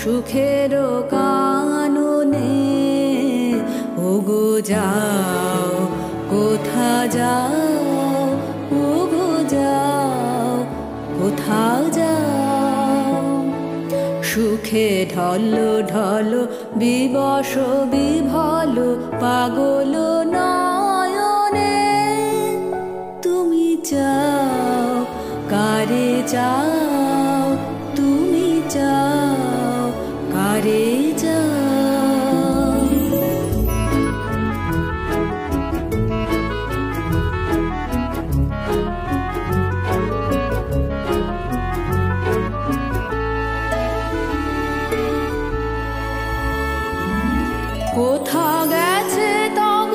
সুখের কাননে। ওগো যাও, কোথা যাও, ওগো যাও, কোথাও যাও। সুখে ঢলো ঢলো বিবশ বিভল পাগল নয়নে। তুমি চাও, কারে চাও, তুমি চাও, কারে চাও। কোথা গেছে তব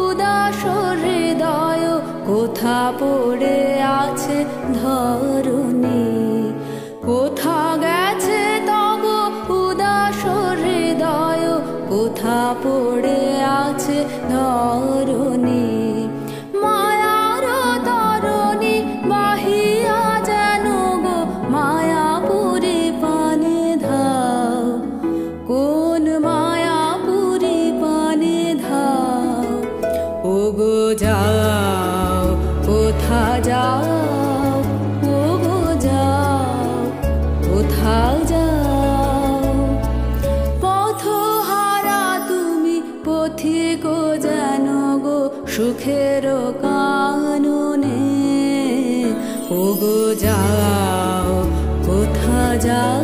উদাস হৃদয়, কোথা পড়ে আছে ধরণী। কোথা গেছে তব উদাস হৃদয়, কোথা পড়ে আছে ধরণী। মায়ার তরণী বাহিয়া যেন গো মায়াপুরী পানে ধাও। কোন মায়াপুরী পানে ধাও। ওগো যাও, কোথা যাও, ওগো যাও, কোথাও যাও। পথহারা তুমি পথিক যেন গো সুখের কাননে। ওগো যাও, কোথা যাও।